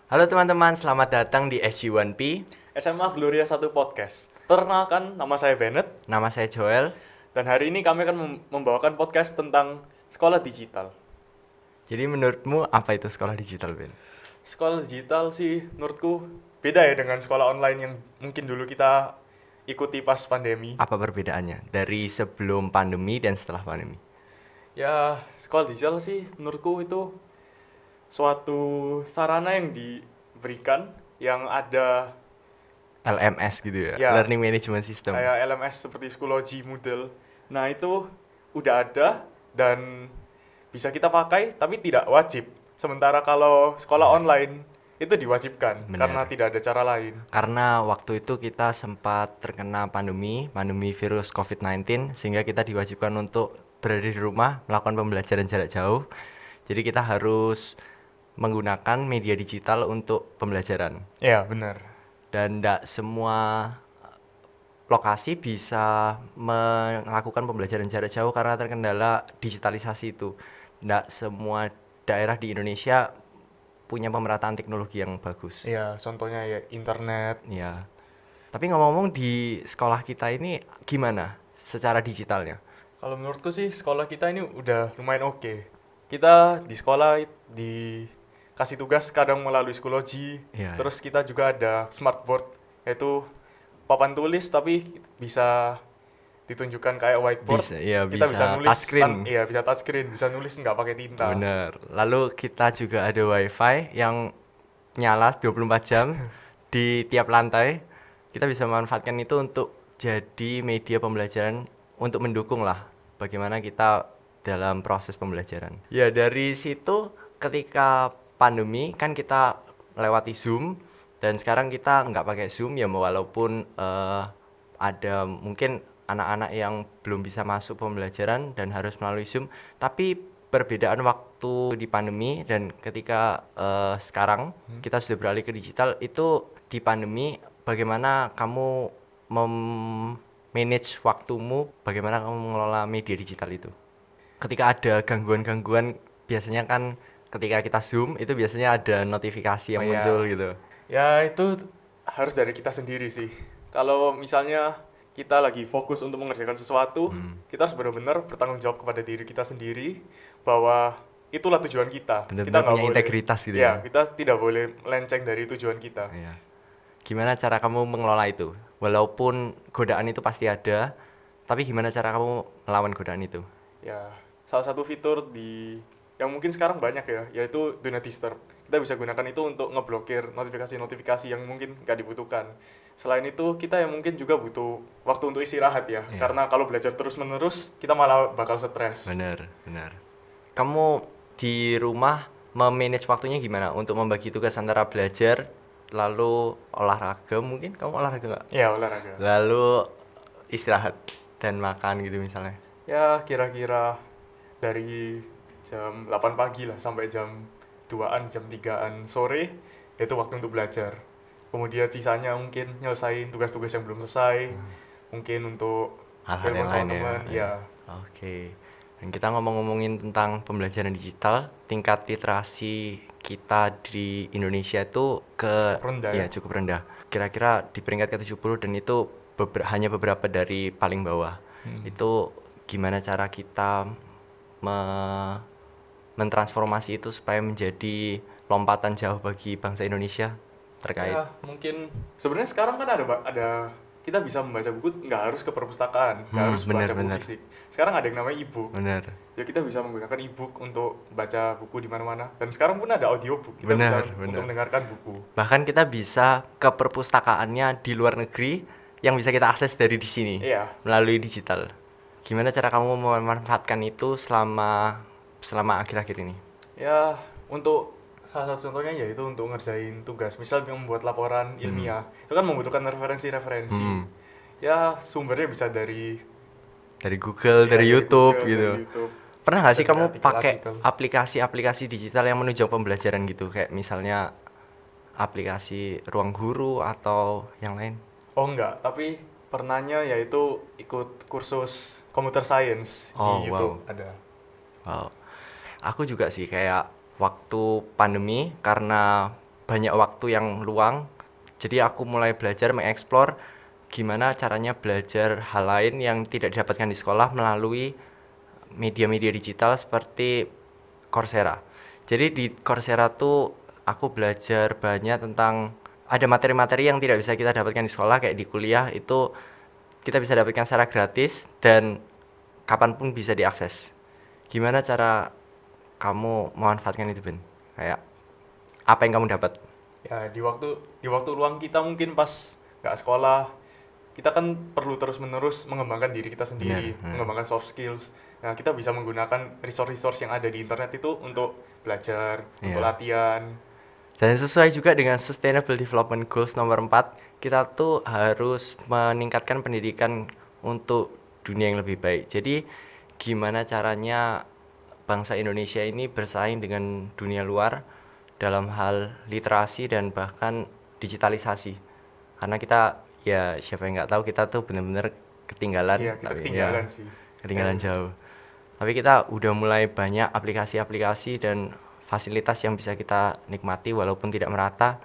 Halo teman-teman, selamat datang di SG1P. SMA Gloria 1 Podcast. Perkenalkan, nama saya Bennett, Nama saya Joel. dan hari ini kami akan membawakan podcast tentang sekolah digital. Jadi menurutmu apa itu sekolah digital, Ben? Sekolah digital sih menurutku beda ya dengan sekolah online yang mungkin dulu kita ikuti pas pandemi. Apa perbedaannya dari sebelum pandemi dan setelah pandemi? Ya, sekolah digital sih menurutku itu suatu sarana yang diberikan yang ada LMS gitu ya, ya Learning Management System. kayak LMS seperti Schoology, Moodle. Nah, itu udah ada dan bisa kita pakai tapi tidak wajib. Sementara kalau sekolah Benar, online itu diwajibkan karena benar. tidak ada cara lain. Karena waktu itu kita sempat terkena pandemi virus COVID-19, sehingga kita diwajibkan untuk berada di rumah, melakukan pembelajaran jarak jauh. Jadi kita harus menggunakan media digital untuk pembelajaran. Ya, benar. Dan tidak semua lokasi bisa melakukan pembelajaran jarak jauh karena terkendala digitalisasi itu. Tidak semua daerah di Indonesia punya pemerataan teknologi yang bagus. Ya, contohnya ya internet. Ya. Tapi ngomong-ngomong di sekolah kita ini gimana secara digitalnya? Kalau menurutku sih sekolah kita ini udah lumayan oke. Kita di sekolah dikasih tugas kadang melalui Schoology, Ya, terus kita juga ada smartboard, yaitu papan tulis tapi bisa ditunjukkan kayak whiteboard. bisa, ya Kita bisa bisa nulis touchscreen. iya bisa touchscreen, bisa nulis nggak pakai tinta. Bener. Lalu kita juga ada WiFi yang nyala 24 jam di tiap lantai. Kita bisa memanfaatkan itu untuk jadi media pembelajaran untuk mendukung lah bagaimana kita dalam proses pembelajaran. Ya dari situ ketika pandemi kan kita lewati Zoom dan sekarang kita nggak pakai Zoom ya walaupun ada mungkin anak-anak yang belum bisa masuk pembelajaran dan harus melalui Zoom, tapi perbedaan waktu di pandemi dan ketika sekarang kita sudah beralih ke digital itu di pandemi bagaimana kamu manage waktumu, bagaimana kamu mengelola media digital itu? Ketika ada gangguan-gangguan biasanya kan ketika kita Zoom itu biasanya ada notifikasi Oh yang muncul ya, gitu. ya itu harus dari kita sendiri sih. Kalau misalnya kita lagi fokus untuk mengerjakan sesuatu, Hmm. kita harus benar-benar bertanggung jawab kepada diri kita sendiri bahwa itulah tujuan kita. Kita Benar-benar nggak punya boleh, integritas gitu ya. ya kita tidak boleh melenceng dari tujuan kita. Iya. Gimana cara kamu mengelola itu? Walaupun godaan itu pasti ada, tapi gimana cara kamu melawan godaan itu? Ya, salah satu fitur yang mungkin sekarang banyak ya, yaitu Do Not Disturb. Kita bisa gunakan itu untuk ngeblokir notifikasi-notifikasi yang mungkin nggak dibutuhkan. Selain itu, kita yang mungkin juga butuh waktu untuk istirahat ya, Iya, karena kalau belajar terus-menerus, kita malah bakal stres. benar, benar. Kamu di rumah memanage waktunya gimana untuk membagi tugas antara belajar, lalu olahraga mungkin? Kamu olahraga nggak? Ya, olahraga. Lalu istirahat dan makan gitu misalnya. Ya, kira-kira dari jam 8 pagi lah sampai jam 2-an, jam 3-an sore, itu waktu untuk belajar. Kemudian sisanya mungkin nyelesain tugas-tugas yang belum selesai, mungkin untuk Hal-hal telepon yang sama lain ya, teman, ya. ya. Oke. Dan kita ngomong-ngomongin tentang pembelajaran digital, tingkat literasi kita di Indonesia itu Rendah ya ya. cukup rendah. Kira-kira di peringkat ke-70 dan itu hanya beberapa dari paling bawah. Hmm. Itu gimana cara kita me- mentransformasi itu supaya menjadi lompatan jauh bagi bangsa Indonesia terkait. Ya, mungkin sebenarnya sekarang kan ada kita bisa membaca buku nggak harus ke perpustakaan, nggak harus Benar baca buku benar. fisik. Sekarang ada yang namanya e-book. Benar. Ya kita bisa menggunakan e-book untuk baca buku di mana-mana. Dan sekarang pun ada audiobook. Kita bisa Benar, untuk benar. mendengarkan buku. Bahkan kita bisa ke perpustakaannya di luar negeri yang bisa kita akses dari di sini Iya, melalui digital. Gimana cara kamu memanfaatkan itu selama akhir-akhir ini? ya untuk salah satu contohnya yaitu untuk ngerjain tugas. Misal membuat laporan Hmm. ilmiah, itu kan membutuhkan referensi-referensi. Hmm. Ya sumbernya bisa dari Dari Google, ya dari dari YouTube Google, dari gitu. YouTube, Pernah nggak dan sih dari kamu pakai artikel-artikel. aplikasi-aplikasi digital yang menunjang pembelajaran gitu? Kayak misalnya aplikasi Ruang Guru atau yang lain? Oh enggak, tapi pernahnya yaitu ikut kursus computer science Oh, di YouTube wow. ada. Wow. Aku juga sih kayak waktu pandemi karena banyak waktu yang luang. Jadi aku mulai belajar mengeksplor gimana caranya belajar hal lain yang tidak didapatkan di sekolah melalui media-media digital seperti Coursera. Jadi di Coursera tuh aku belajar banyak tentang ada materi-materi yang tidak bisa kita dapatkan di sekolah kayak di kuliah itu kita bisa dapatkan secara gratis dan kapanpun bisa diakses. Gimana cara kamu memanfaatkan itu, Ben? Kayak apa yang kamu dapat? Ya, di waktu luang kita mungkin pas nggak sekolah, kita kan perlu terus-menerus mengembangkan diri kita sendiri, Benar. mengembangkan soft skills. Nah, kita bisa menggunakan resource-resource yang ada di internet itu untuk belajar, untuk Iya. latihan. Dan sesuai juga dengan Sustainable Development Goals nomor 4, kita tuh harus meningkatkan pendidikan untuk dunia yang lebih baik. Jadi, gimana caranya bangsa Indonesia ini bersaing dengan dunia luar dalam hal literasi dan bahkan digitalisasi. Karena kita, ya siapa yang nggak tahu kita tuh benar-benar ketinggalan, Iya, kita tapi ya ketinggalan sih. ketinggalan Dan jauh. Tapi kita udah mulai banyak aplikasi-aplikasi dan fasilitas yang bisa kita nikmati walaupun tidak merata.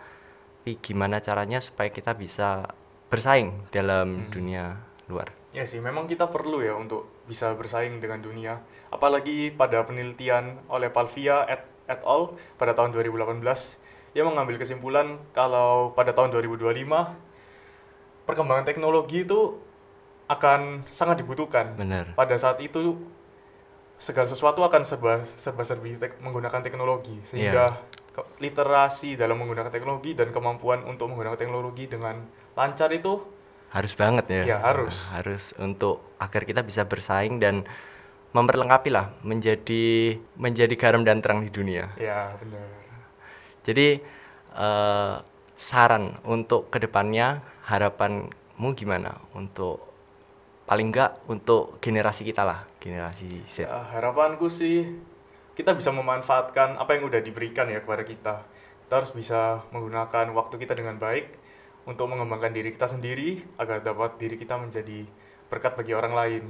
Tapi gimana caranya supaya kita bisa bersaing dalam hmm, dunia luar? ya sih, memang kita perlu ya untuk bisa bersaing dengan dunia. Apalagi pada penelitian oleh Palvia et al. Pada tahun 2018, ia mengambil kesimpulan kalau pada tahun 2025 perkembangan teknologi itu akan sangat dibutuhkan. Bener. Pada saat itu segala sesuatu akan serba-serbi menggunakan teknologi, Iya, sehingga literasi dalam menggunakan teknologi dan kemampuan untuk menggunakan teknologi dengan lancar itu harus banget ya. ya harus. Harus untuk agar kita bisa bersaing dan memperlengkapi lah menjadi menjadi garam dan terang di dunia. Ya, benar. Jadi saran untuk kedepannya harapanmu gimana untuk paling enggak untuk generasi kita lah, generasi Z. Ya, harapanku sih kita bisa memanfaatkan apa yang udah diberikan ya kepada kita. Kita harus bisa menggunakan waktu kita dengan baik untuk mengembangkan diri kita sendiri agar dapat diri kita menjadi berkat bagi orang lain,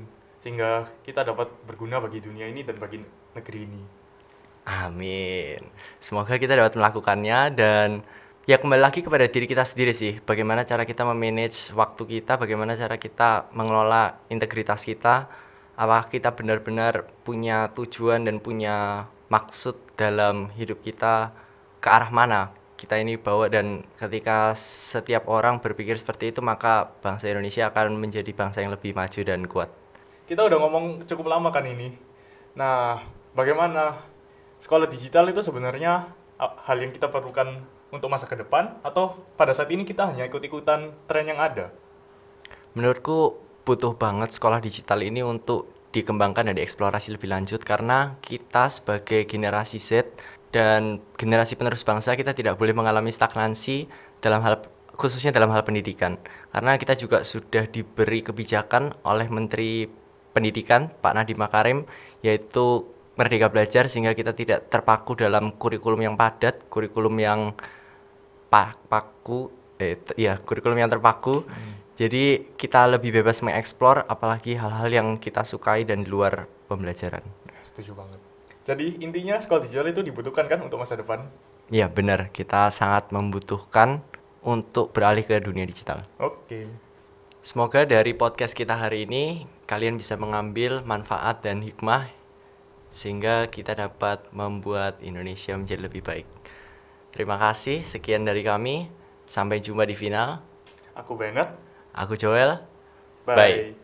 sehingga kita dapat berguna bagi dunia ini dan bagi negeri ini. Amin. Semoga kita dapat melakukannya dan ya kembali lagi kepada diri kita sendiri sih. Bagaimana cara kita memanage waktu kita, bagaimana cara kita mengelola integritas kita. Apakah kita benar-benar punya tujuan dan punya maksud dalam hidup kita, ke arah mana kita ini bawa, dan ketika setiap orang berpikir seperti itu maka bangsa Indonesia akan menjadi bangsa yang lebih maju dan kuat. Kita udah ngomong cukup lama kan ini. Nah, bagaimana sekolah digital itu sebenarnya hal yang kita perlukan untuk masa ke depan, atau pada saat ini kita hanya ikut-ikutan tren yang ada? Menurutku butuh banget sekolah digital ini untuk dikembangkan dan dieksplorasi lebih lanjut karena kita sebagai generasi Z dan generasi penerus bangsa kita tidak boleh mengalami stagnansi dalam hal khususnya dalam hal pendidikan. Karena kita juga sudah diberi kebijakan oleh Menteri Pendidikan Pak Nadiem Makarim yaitu Merdeka Belajar sehingga kita tidak terpaku dalam kurikulum yang padat, kurikulum yang kurikulum yang terpaku. Jadi kita lebih bebas mengeksplor apalagi hal-hal yang kita sukai dan di luar pembelajaran. Setuju banget. Jadi intinya sekolah digital itu dibutuhkan kan untuk masa depan? Iya benar, kita sangat membutuhkan untuk beralih ke dunia digital. Oke. Semoga dari podcast kita hari ini kalian bisa mengambil manfaat dan hikmah sehingga kita dapat membuat Indonesia menjadi lebih baik. Terima kasih, sekian dari kami. Sampai jumpa di final. Aku Bennett. Aku Joel. Bye. Bye.